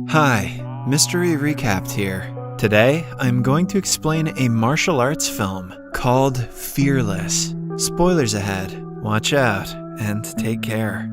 Hi, Mystery Recapped here. Today, I'm going to explain a martial arts film called Fearless. Spoilers ahead. Watch out and take care.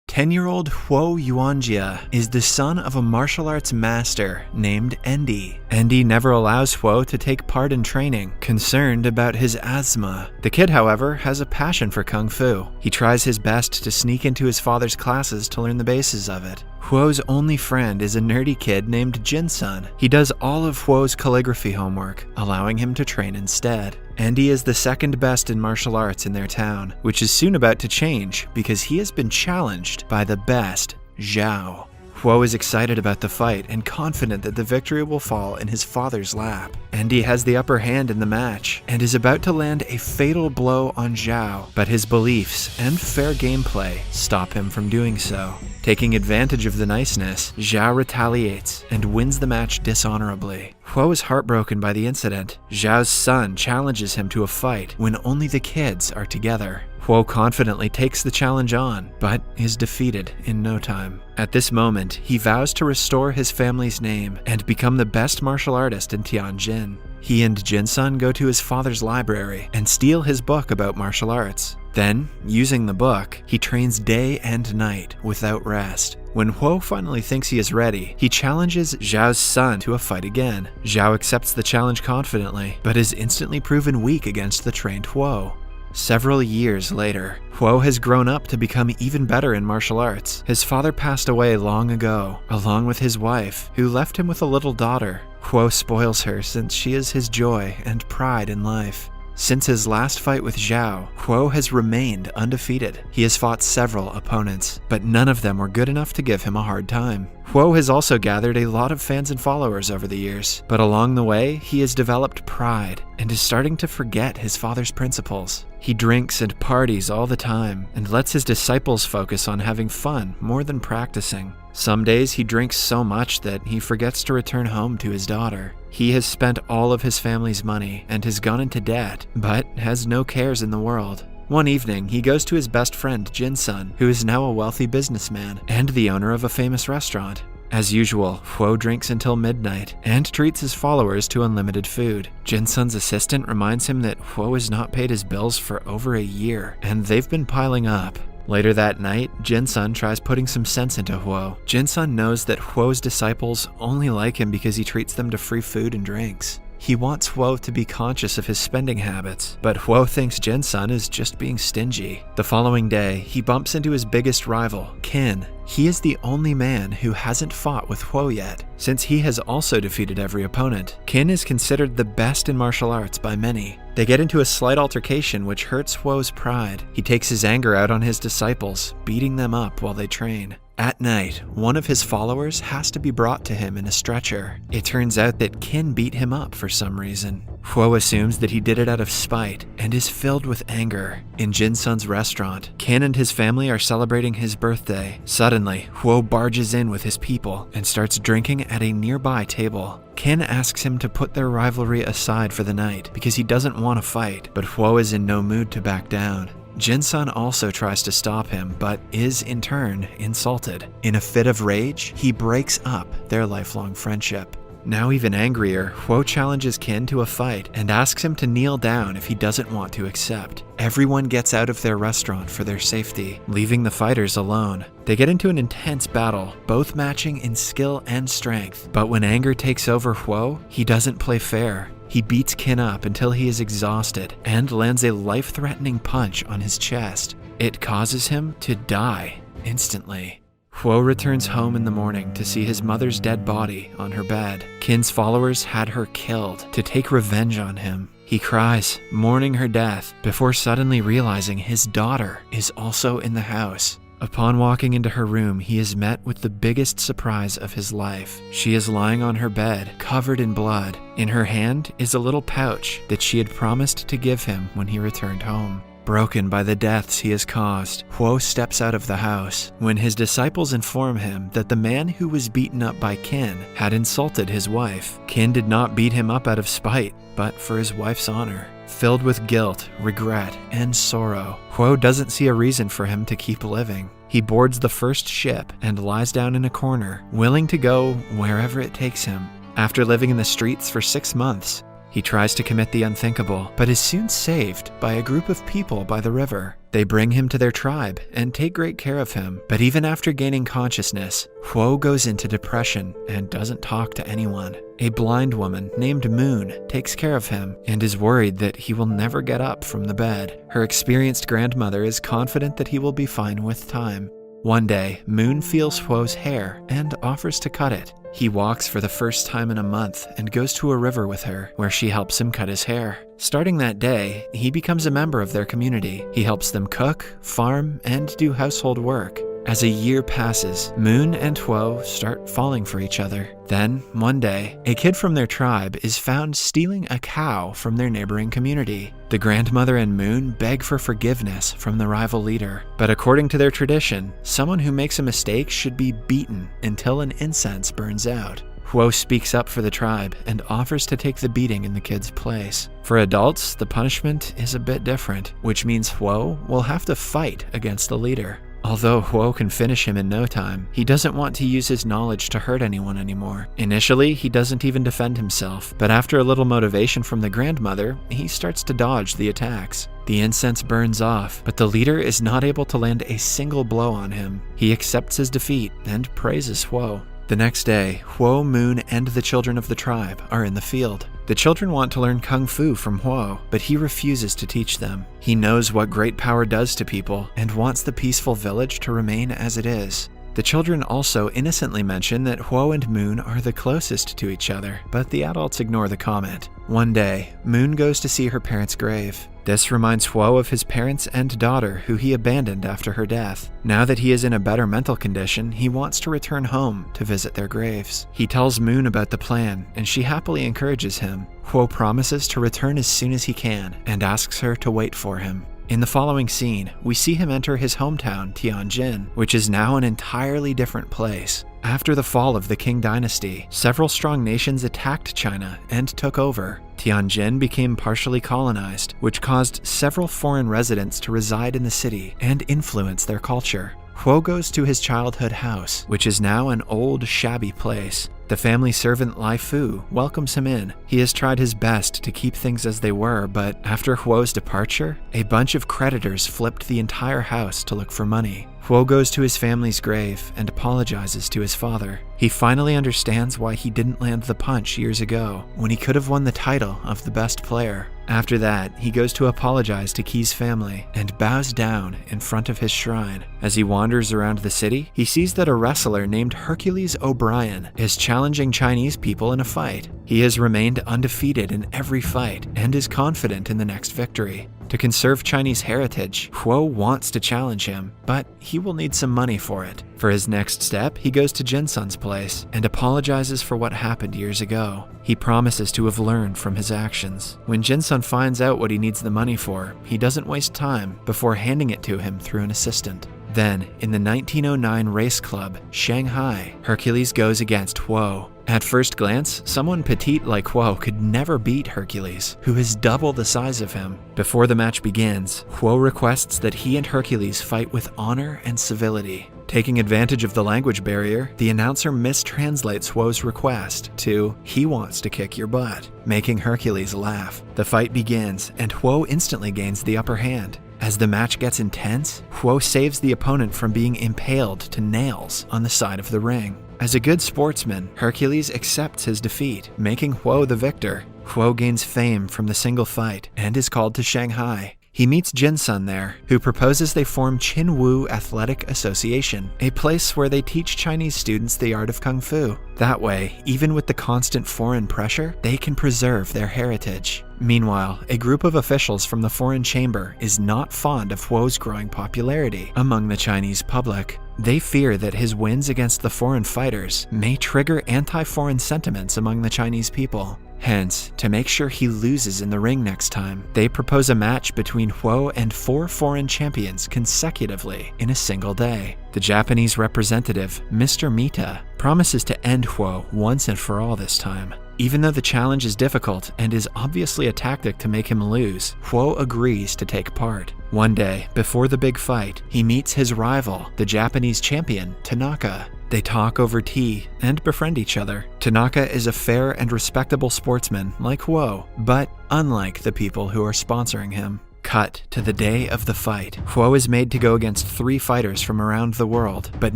10-year-old Huo Yuanjia is the son of a martial arts master named Endi. Endi never allows Huo to take part in training, concerned about his asthma. The kid, however, has a passion for Kung Fu. He tries his best to sneak into his father's classes to learn the bases of it. Huo's only friend is a nerdy kid named Jinsun. He does all of Huo's calligraphy homework, allowing him to train instead. Endi is the second best in martial arts in their town, which is soon about to change because he has been challenged by the best, Zhao. Huo is excited about the fight and confident that the victory will fall in his father's lap. Endi has the upper hand in the match and is about to land a fatal blow on Zhao, but his beliefs and fair gameplay stop him from doing so. Taking advantage of the niceness, Zhao retaliates and wins the match dishonorably. Huo is heartbroken by the incident. Zhao's son challenges him to a fight when only the kids are together. Huo confidently takes the challenge on, but is defeated in no time. At this moment, he vows to restore his family's name and become the best martial artist in Tianjin. He and Jinsun go to his father's library and steal his book about martial arts. Then, using the book, he trains day and night without rest. When Huo finally thinks he is ready, he challenges Zhao's son to a fight again. Zhao accepts the challenge confidently, but is instantly proven weak against the trained Huo. Several years later, Huo has grown up to become even better in martial arts. His father passed away long ago, along with his wife, who left him with a little daughter. Huo spoils her since she is his joy and pride in life. Since his last fight with Zhao, Huo has remained undefeated. He has fought several opponents, but none of them were good enough to give him a hard time. Huo has also gathered a lot of fans and followers over the years, but along the way, he has developed pride and is starting to forget his father's principles. He drinks and parties all the time and lets his disciples focus on having fun more than practicing. Some days he drinks so much that he forgets to return home to his daughter. He has spent all of his family's money and has gone into debt, but has no cares in the world. One evening, he goes to his best friend Jinsun, who is now a wealthy businessman and the owner of a famous restaurant. As usual, Huo drinks until midnight and treats his followers to unlimited food. Jinsun's assistant reminds him that Huo has not paid his bills for over a year, and they've been piling up. Later that night, Jinsun tries putting some sense into Huo. Jinsun knows that Huo's disciples only like him because he treats them to free food and drinks. He wants Huo to be conscious of his spending habits, but Huo thinks Jinsun is just being stingy. The following day, he bumps into his biggest rival, Qin. He is the only man who hasn't fought with Huo yet, since he has also defeated every opponent. Qin is considered the best in martial arts by many. They get into a slight altercation which hurts Huo's pride. He takes his anger out on his disciples, beating them up while they train. At night, one of his followers has to be brought to him in a stretcher. It turns out that Qin beat him up for some reason. Huo assumes that he did it out of spite and is filled with anger. In Jinsun's restaurant, Qin and his family are celebrating his birthday. Suddenly, Huo barges in with his people and starts drinking at a nearby table. Qin asks him to put their rivalry aside for the night because he doesn't want to fight, but Huo is in no mood to back down. Jinsun also tries to stop him, but is in turn insulted. In a fit of rage, he breaks up their lifelong friendship. Now even angrier, Huo challenges Qin to a fight and asks him to kneel down if he doesn't want to accept. Everyone gets out of their restaurant for their safety, leaving the fighters alone. They get into an intense battle, both matching in skill and strength. But when anger takes over Huo, he doesn't play fair. He beats Qin up until he is exhausted and lands a life-threatening punch on his chest. It causes him to die instantly. Huo returns home in the morning to see his mother's dead body on her bed. Qin's followers had her killed to take revenge on him. He cries, mourning her death, before suddenly realizing his daughter is also in the house. Upon walking into her room, he is met with the biggest surprise of his life. She is lying on her bed, covered in blood. In her hand is a little pouch that she had promised to give him when he returned home. Broken by the deaths he has caused, Huo steps out of the house when his disciples inform him that the man who was beaten up by Qin had insulted his wife. Qin did not beat him up out of spite, but for his wife's honor. Filled with guilt, regret, and sorrow, Huo doesn't see a reason for him to keep living. He boards the first ship and lies down in a corner, willing to go wherever it takes him. After living in the streets for 6 months, he tries to commit the unthinkable, but is soon saved by a group of people by the river. They bring him to their tribe and take great care of him, but even after gaining consciousness, Huo goes into depression and doesn't talk to anyone. A blind woman named Moon takes care of him and is worried that he will never get up from the bed. Her experienced grandmother is confident that he will be fine with time. One day, Moon feels Huo's hair and offers to cut it. He walks for the first time in a month and goes to a river with her, where she helps him cut his hair. Starting that day, he becomes a member of their community. He helps them cook, farm, and do household work. As a year passes, Moon and Huo start falling for each other. Then, one day, a kid from their tribe is found stealing a cow from their neighboring community. The grandmother and Moon beg for forgiveness from the rival leader, but according to their tradition, someone who makes a mistake should be beaten until an incense burns out. Huo speaks up for the tribe and offers to take the beating in the kid's place. For adults, the punishment is a bit different, which means Huo will have to fight against the leader. Although Huo can finish him in no time, he doesn't want to use his knowledge to hurt anyone anymore. Initially, he doesn't even defend himself, but after a little motivation from the grandmother, he starts to dodge the attacks. The incense burns off, but the leader is not able to land a single blow on him. He accepts his defeat and praises Huo. The next day, Huo, Moon, and the children of the tribe are in the field. The children want to learn Kungfu from Huo, but he refuses to teach them. He knows what great power does to people and wants the peaceful village to remain as it is. The children also innocently mention that Huo and Moon are the closest to each other, but the adults ignore the comment. One day, Moon goes to see her parents' grave. This reminds Huo of his parents and daughter, who he abandoned after her death. Now that he is in a better mental condition, he wants to return home to visit their graves. He tells Moon about the plan, and she happily encourages him. Huo promises to return as soon as he can, and asks her to wait for him. In the following scene, we see him enter his hometown, Tianjin, which is now an entirely different place. After the fall of the Qing dynasty, several strong nations attacked China and took over. Tianjin became partially colonized, which caused several foreign residents to reside in the city and influence their culture. Huo goes to his childhood house, which is now an old, shabby place. The family servant Lai Fu welcomes him in. He has tried his best to keep things as they were, but after Huo's departure, a bunch of creditors flipped the entire house to look for money. Huo goes to his family's grave and apologizes to his father. He finally understands why he didn't land the punch years ago, when he could have won the title of the best player. After that, he goes to apologize to Qi's family and bows down in front of his shrine. As he wanders around the city, he sees that a wrestler named Hercules O'Brien is challenging Chinese people in a fight. He has remained undefeated in every fight and is confident in the next victory. To conserve Chinese heritage, Huo wants to challenge him, but he will need some money for it. For his next step, he goes to Jinsun's place and apologizes for what happened years ago. He promises to have learned from his actions. When Jinsun finds out what he needs the money for, he doesn't waste time before handing it to him through an assistant. Then, in the 1909 race club, Shanghai, Hercules goes against Huo. At first glance, someone petite like Huo could never beat Hercules, who is double the size of him. Before the match begins, Huo requests that he and Hercules fight with honor and civility. Taking advantage of the language barrier, the announcer mistranslates Huo's request to, "He wants to kick your butt," making Hercules laugh. The fight begins, and Huo instantly gains the upper hand. As the match gets intense, Huo saves the opponent from being impaled to nails on the side of the ring. As a good sportsman, Hercules accepts his defeat, making Huo the victor. Huo gains fame from the single fight and is called to Shanghai. He meets Jinsun there, who proposes they form Qinwu Athletic Association, a place where they teach Chinese students the art of Kung Fu. That way, even with the constant foreign pressure, they can preserve their heritage. Meanwhile, a group of officials from the foreign chamber is not fond of Huo's growing popularity among the Chinese public. They fear that his wins against the foreign fighters may trigger anti-foreign sentiments among the Chinese people. Hence, to make sure he loses in the ring next time, they propose a match between Huo and 4 foreign champions consecutively in a single day. The Japanese representative, Mr. Mita, promises to end Huo once and for all this time. Even though the challenge is difficult and is obviously a tactic to make him lose, Huo agrees to take part. One day, before the big fight, he meets his rival, the Japanese champion, Tanaka. They talk over tea and befriend each other. Tanaka is a fair and respectable sportsman like Huo, but unlike the people who are sponsoring him. Cut to the day of the fight. Huo is made to go against 3 fighters from around the world, but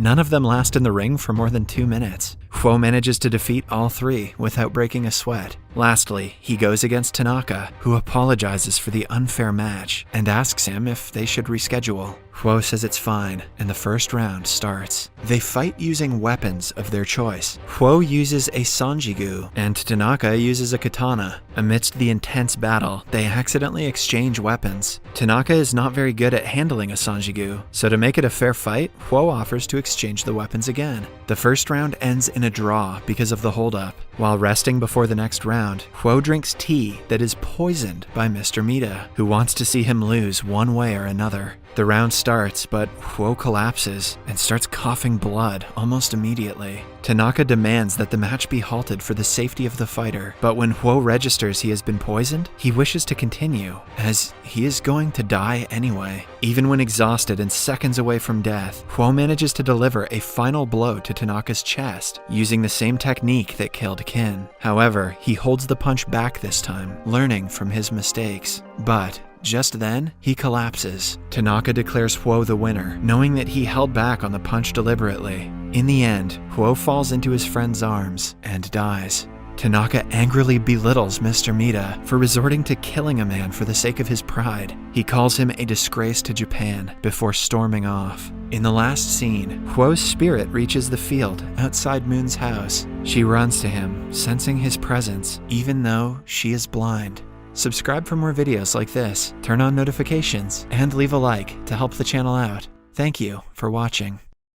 none of them last in the ring for more than 2 minutes. Huo manages to defeat all 3 without breaking a sweat. Lastly, he goes against Tanaka, who apologizes for the unfair match and asks him if they should reschedule. Huo says it's fine, and the first round starts. They fight using weapons of their choice. Huo uses a sanjigu, and Tanaka uses a katana. Amidst the intense battle, they accidentally exchange weapons. Tanaka is not very good at handling a sanjigu, so to make it a fair fight, Huo offers to exchange the weapons again. The first round ends in a draw because of the holdup. While resting before the next round, Huo drinks tea that is poisoned by Mr. Mita, who wants to see him lose one way or another. The round starts, but Huo collapses and starts coughing blood almost immediately. Tanaka demands that the match be halted for the safety of the fighter, but when Huo registers he has been poisoned, he wishes to continue, as he is going to die anyway. Even when exhausted and seconds away from death, Huo manages to deliver a final blow to Tanaka's chest, using the same technique that killed Kin. However, he holds the punch back this time, learning from his mistakes. But just then, he collapses. Tanaka declares Huo the winner, knowing that he held back on the punch deliberately. In the end, Huo falls into his friend's arms and dies. Tanaka angrily belittles Mr. Mita for resorting to killing a man for the sake of his pride. He calls him a disgrace to Japan before storming off. In the last scene, Huo's spirit reaches the field outside Moon's house. She runs to him, sensing his presence, even though she is blind. Subscribe for more videos like this, turn on notifications, and leave a like to help the channel out. Thank you for watching.